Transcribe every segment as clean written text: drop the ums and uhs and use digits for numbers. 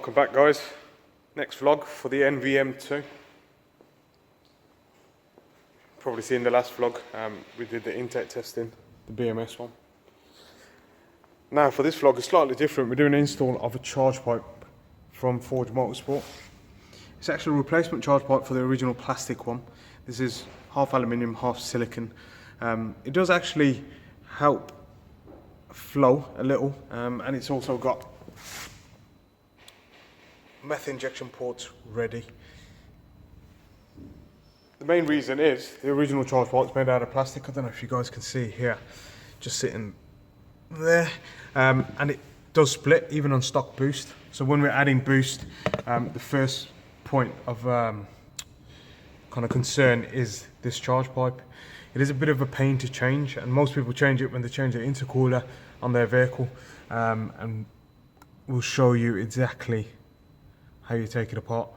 Welcome back, guys. Next vlog for the M2. Probably seen the last vlog, we did the intake testing, the BMS one. Now for this vlog, it's slightly different. We're doing an install of a charge pipe from Forge Motorsport. It's actually a replacement charge pipe for the original plastic one. This is half aluminium, half silicone. It does actually help flow a little, and it's also got meth injection ports ready. The main reason is the original charge pipe is made out of plastic. I don't know if you guys can see here, just sitting there, and it does split even on stock boost. So when we're adding boost, the first point of kind of concern is this charge pipe. It is a bit of a pain to change, and most people change it when they change the intercooler on their vehicle, and we'll show you exactly how you take it apart.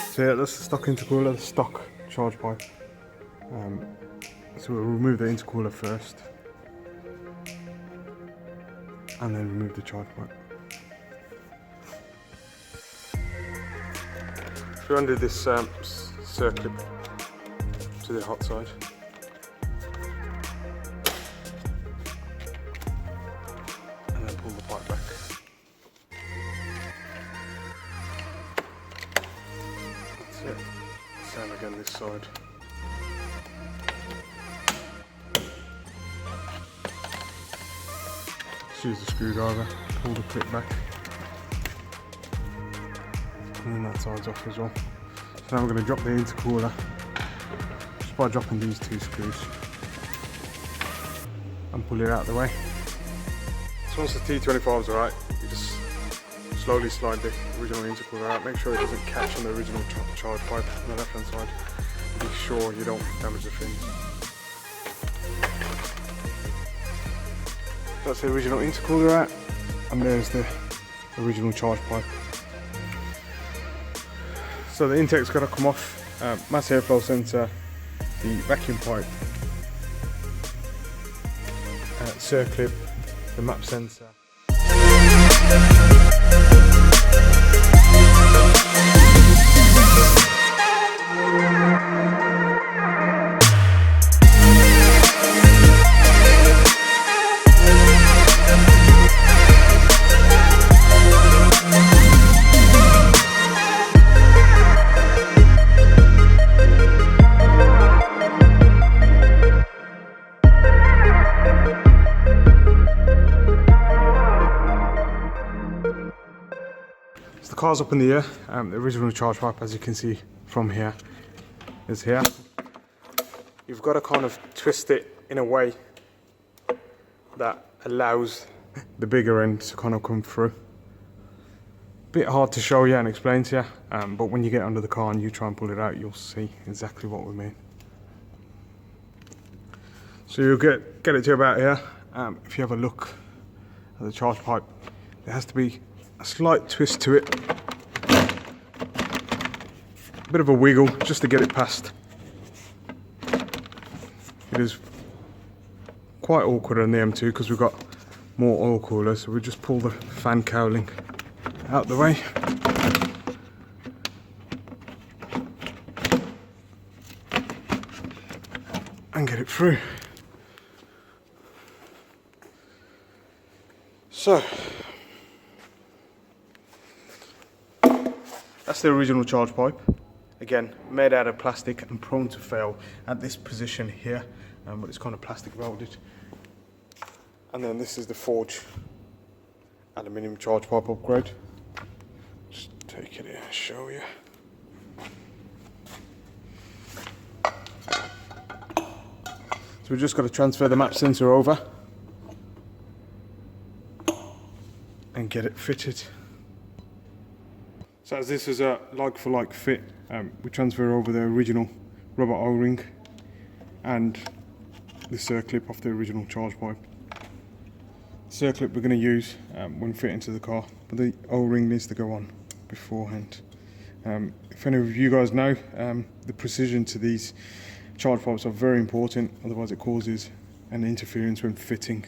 So yeah, that's the stock intercooler, the stock charge pipe. So we'll remove the intercooler first, and then remove the charge pipe. So we undo this circlip to the hot side. And then pull the pipe back. Same again this side. Just use the screwdriver, pull the clip back, and then that side's off as well. So now we're going to drop the intercooler just by dropping these two screws and pull it out of the way. So once the T25 is alright, you just slowly slide the original intercooler out. Make sure it doesn't catch on the original charge pipe on the left hand side. Be sure you don't damage the fins. That's the original intercooler out, and there's the original charge pipe. So the intake's got to come off, mass airflow sensor, the vacuum pipe, circlip, the map sensor. The car's up in the air. The original charge pipe, as you can see from here, is here. You've got to kind of twist it in a way that allows the bigger end to kind of come through. Bit hard to show you and explain to you, but when you get under the car and you try and pull it out, you'll see exactly what we mean. So you'll get it to about here. If you have a look at the charge pipe, there has to be a slight twist to it, a bit of a wiggle just to get it past. It is quite awkward on the M2 because we've got more oil coolers, so we just pull the fan cowling out the way. And get it through. So that's the original charge pipe. Again, made out of plastic and prone to fail at this position here, but it's kind of plastic welded. And then this is the forge aluminium charge pipe upgrade. Just take it here and show you. So we've just got to transfer the map sensor over and get it fitted. So as this is a like for like fit, we transfer over the original rubber O-ring and the circlip off the original charge pipe. The circlip we're going to use when fitting to the car, but the O-ring needs to go on beforehand. If any of you guys know, the precision to these charge pipes are very important, otherwise it causes an interference when fitting.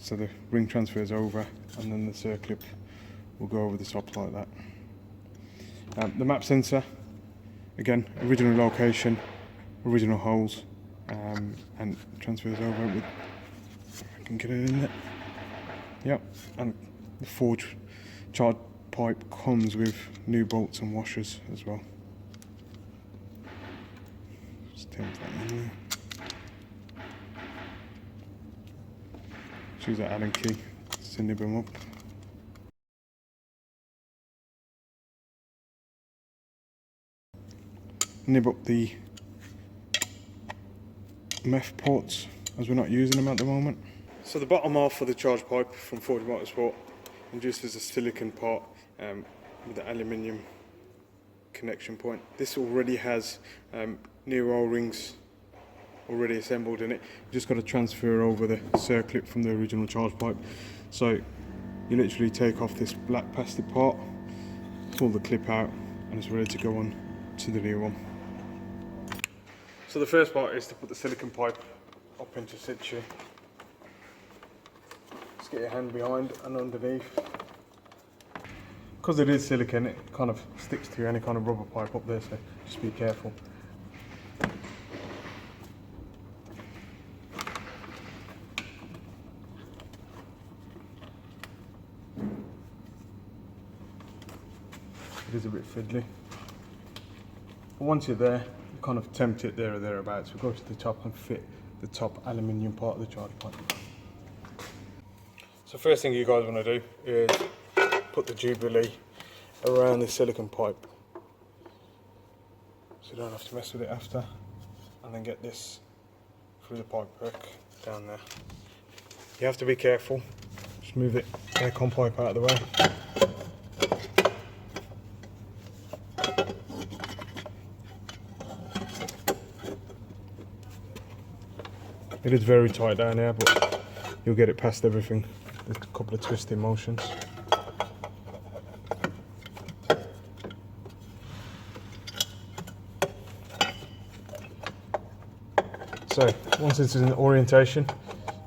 So the ring transfers over and then the circlip will go over the top like that. The map sensor, again, original location, original holes, and transfers over with, if I can get it in there. Yep, and the forge charge pipe comes with new bolts and washers as well. Just temp that in there. Choose that Allen key to nib them up. Nib up the meth ports as we're not using them at the moment. So the bottom half of the charge pipe from Ford Motorsport induces a silicone part with the aluminium connection point. This already has new O-rings already assembled in it. You just got to transfer over the circlip from the original charge pipe. So you literally take off this black plastic part, pull the clip out, and it's ready to go on to the new one. So the first part is to put the silicone pipe up into situ. Just get your hand behind and underneath. Because it is silicone, it kind of sticks to any kind of rubber pipe up there, so just be careful. It is a bit fiddly. But once you're there, you kind of tempt it there or thereabouts. We go to the top and fit the top aluminium part of the charge pipe. So first thing you guys want to do is put the Jubilee around the silicone pipe, so you don't have to mess with it after, and then get this through the pipe hook down there. You have to be careful, just move the aircon pipe out of the way. It is very tight down here, but you'll get it past everything. There's a couple of twisting motions. So once it's in orientation,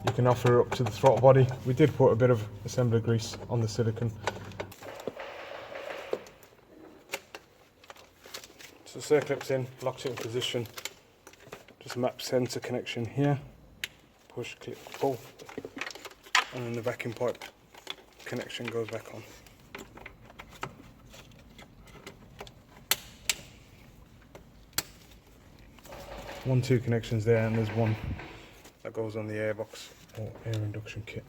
you can offer it up to the throttle body. We did put a bit of assembly grease on the silicone. So the circlip's in, locks it in position. Just map sensor connection here. Push, clip, pull, and then the vacuum pipe connection goes back on. Two connections there, and there's one that goes on the airbox or air induction kit.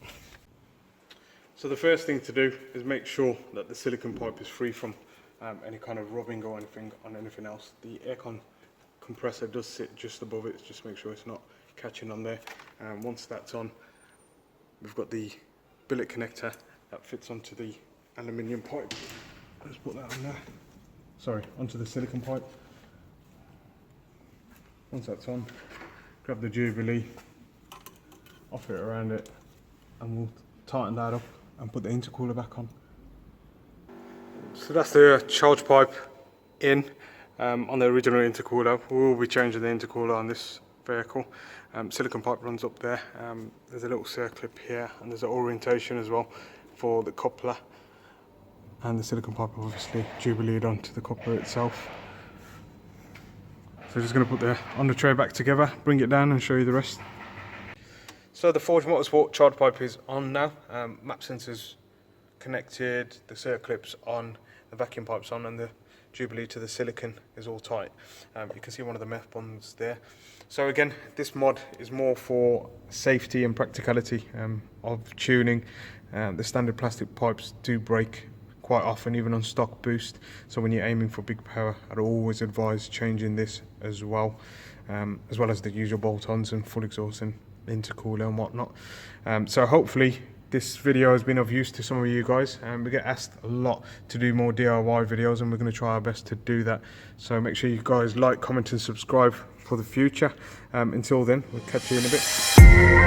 So the first thing to do is make sure that the silicone pipe is free from any kind of rubbing or anything on anything else. The aircon compressor does sit just above it, just make sure it's not catching on there. And once that's on, we've got the billet connector that fits onto the aluminium pipe. Let's put that on there. Sorry, onto the silicone pipe. Once that's on, grab the Jubilee, offer it around it, and we'll tighten that up and put the intercooler back on. So that's the charge pipe in on the original intercooler. We will be changing the intercooler on this vehicle. Silicone pipe runs up there. There's a little circlip here, and there's an orientation as well for the coupler. and the silicone pipe obviously jubileed onto the copper itself. So just going to put the on the tray back together, bring it down and show you the rest. So the Forge Motorsport charge pipe is on now. Map sensors connected, the circlips on, the vacuum pipe's on, and the jubilee to the silicon is all tight. You can see one of the meth bonds there. So again, this mod is more for safety and practicality of tuning. The standard plastic pipes do break quite often, even on stock boost. So when you're aiming for big power, I'd always advise changing this as well as the usual bolt-ons and full exhaust and intercooler and whatnot. So hopefully this video has been of use to some of you guys. We get asked a lot to do more DIY videos, and we're going to try our best to do that. So make sure you guys like, comment and subscribe for the future. Until then, we'll catch you in a bit.